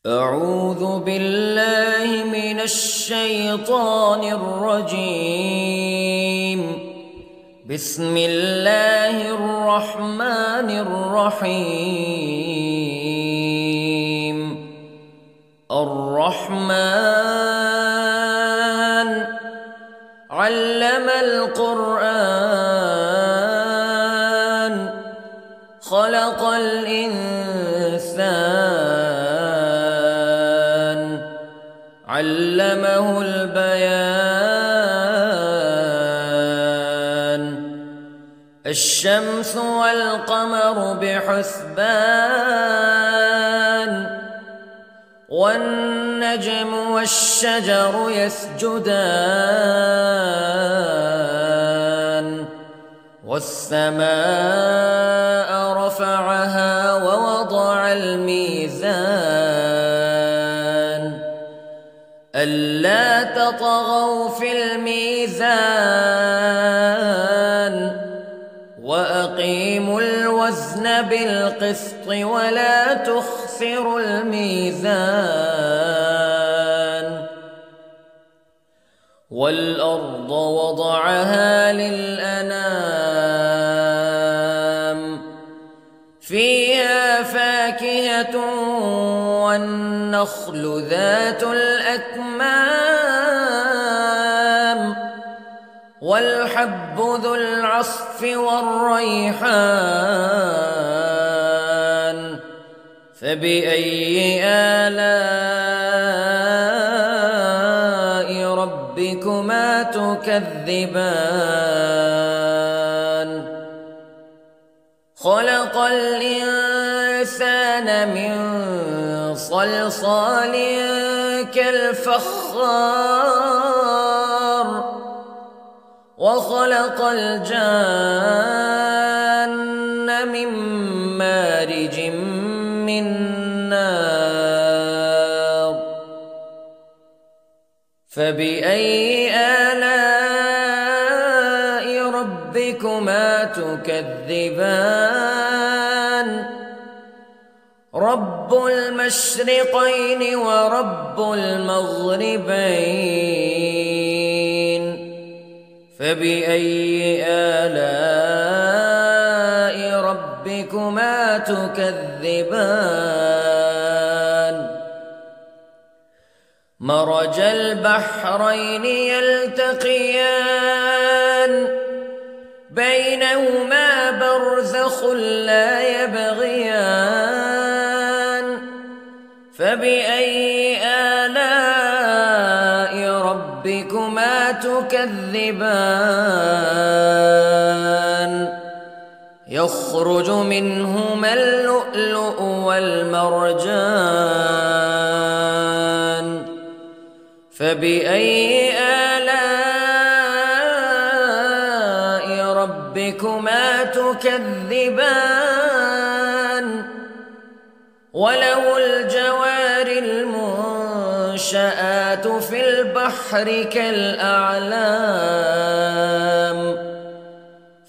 أعوذ بالله من الشيطان الرجيم. بسم الله الرحمن الرحيم. الرحمن علم القرآن خلق الإنسان علمه البيان. الشمس والقمر بحسبان والنجم والشجر يسجدان والسماء رفعها ووضع الميزان ألا تطغوا في الميزان وأقيموا الوزن بالقسط ولا تخسروا الميزان. والأرض وضعها للأنام فيها فاكهة والنخل ذات الأكمام والحب ذو العصف والريحان فبأي آلاء ربكما تكذبان. خلق الإنسان من صلصال كالفخار وخلق الجان من مارج من نار فبأي آلاء ربكما تكذبان. رب المشرقين ورب المغربين فبأي آلاء ربكما تكذبان. مرج البحرين يلتقيان بينهما برزخ لا يبغيان فبأي آلاء ربكما تكذبان. يخرج منهما اللؤلؤ والمرجان فبأي آلاء ربكما تكذبان. وله الجوار المنشآت في البحر كالأعلام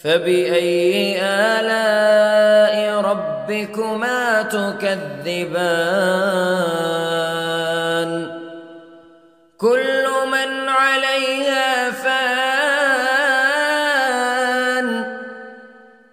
فبأي آلاء ربكما تكذبان. كل من عليها فان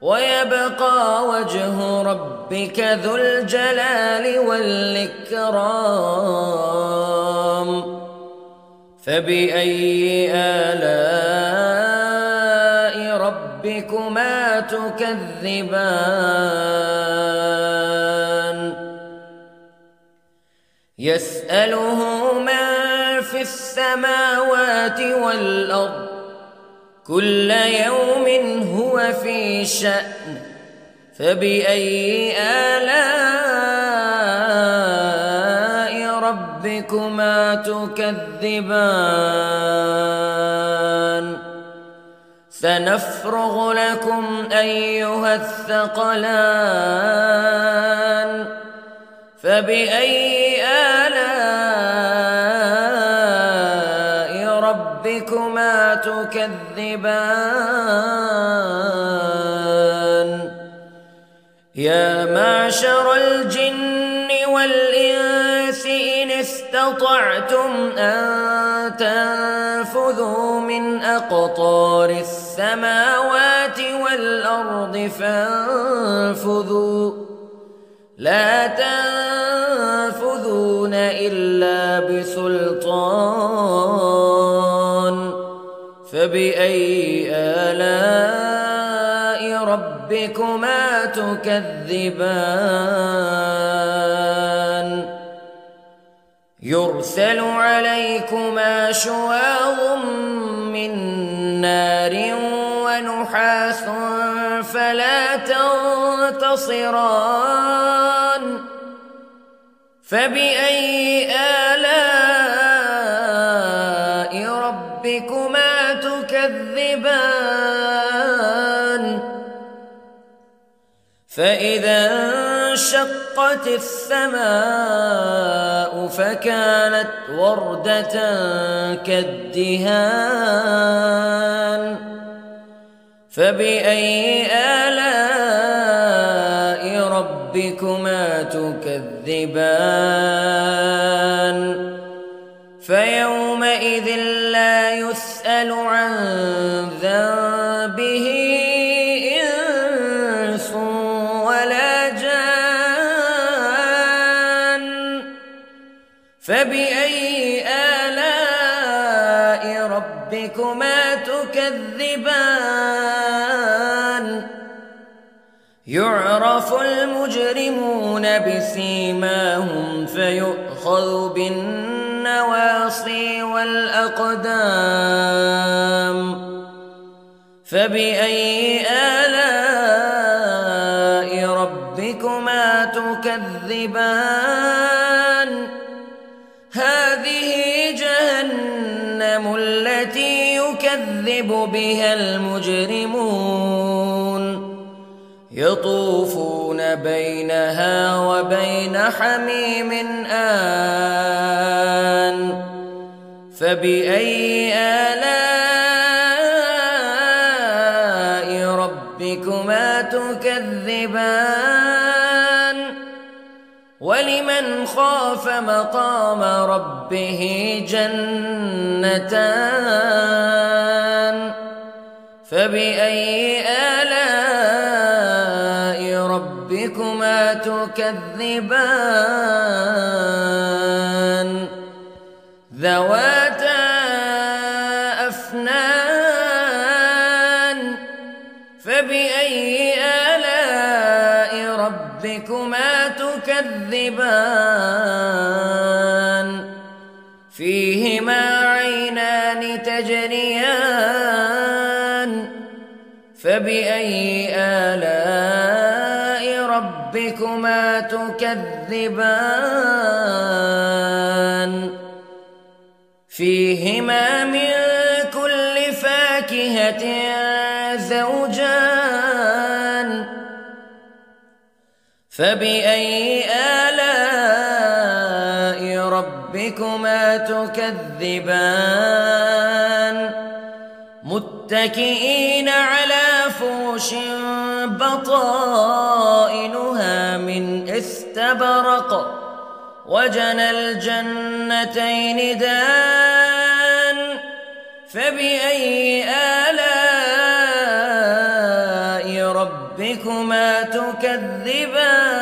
ويبقى وجه ربك ذو الجلال والإكرام فبأي آلاء ربكما تكذبان. يسأله من في السماوات والأرض كل يوم هو في شأن فبأي آلاء ربكما تكذبان. سنفرغ لكم أيها الثقلان فبأي آلاء ربكما تكذبان. يا معشر الجن والإنس استطعتم أن تنفذوا من أقطار السماوات والأرض فانفذوا لا تنفذون إلا بسلطان فبأي آلاء ربكما تكذبان يرسل عليكما شواظ من نار ونحاس فلا تنتصران فبأي آلاء ربكما تكذبان فإذا انشقت السماء فكانت وردة كالدهان فبأي آلاء ربكما تكذبان فيومئذ لا يسأل عن ذنبه إنس ولا جان فبأي آلاء ربكما تكذبان يعرف المجرمون بسيماهم فيؤخذ بالنواصي والأقدام فبأي آلاء ربكما تكذبان هذه جهنم التي يكذب بها المجرمون يطوفون بينها وبين حميم آن فبأي آلاء ربكما تكذبان ولمن خاف مقام ربه جنتان فبأي آلاء ربكما تكذبان ذواتا أفنان فبأي آلاء ربكما تكذبان فيهما عينان تجريان فبأي آلاء ربكما تكذبان فيهما من كل فاكهة زوجان فبأي آلاء ربكما تكذبان متكئين على فرش بطائنها من استبرق وجنى الجنتين دان فبأي آلاء ربكما تكذبان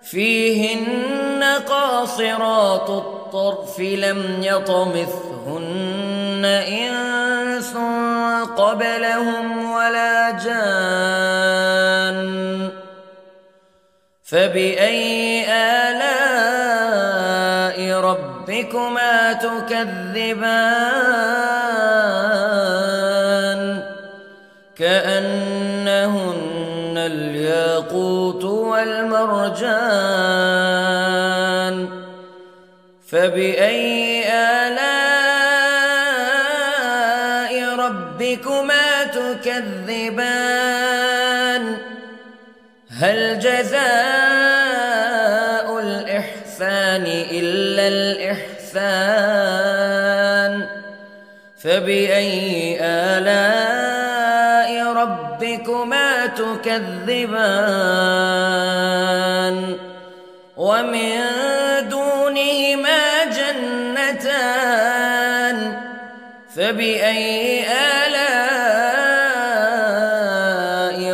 فيهن قاصرات الطرف لم يطمثهن إنس قبلهم ولا جان فبأي آلاء ربكما تكذبان كأنهن الياقوت والمرجان فبأي آلاء ربكما تكذبان هل جزاء الإحسان إلا الإحسان فبأي آلاء ربكما تكذبان ومن دونهما جنتان فبأي آلاء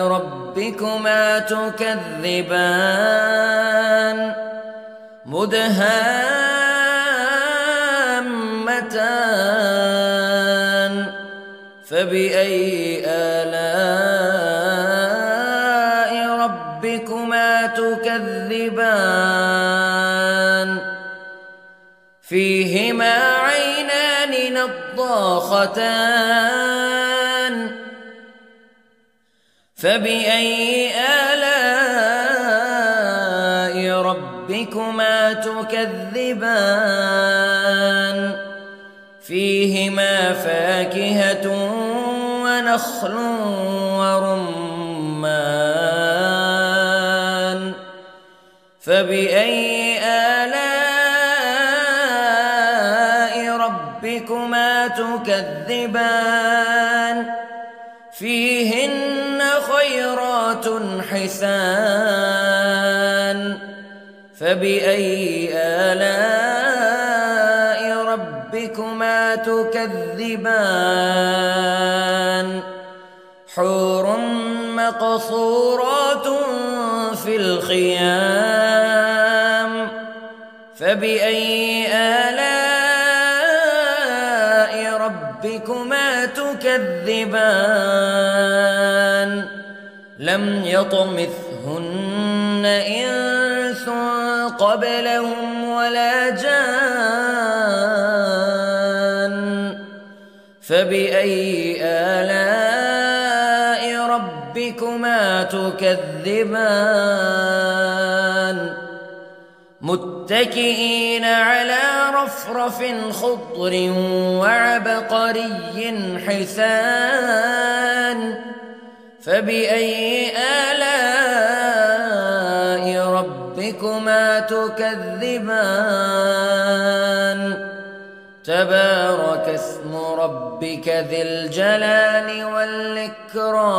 ربكما تكذبان مدهامتان فبأي آلاء ربكما تكذبان فيهما عينان نضاختان فبأي آلاء ربكما تكذبان فيهما فاكهة ونخل ورمان فبأي آلاء ربكما تكذبان فيهن خيرات حسان فبأي آلاء ربكما تكذبان حور مقصورات في الخيام فبأي آلاء ربكما تكذبان لم يطمثهن إنس قبلهم ولا جان فبأي آلاء ربكما تكذبان متكئين على رفرف خضر وعبقري حسان فبأي آلاء ربكما تكذبان تبارك اسم ربك ذي الجلال والإكرام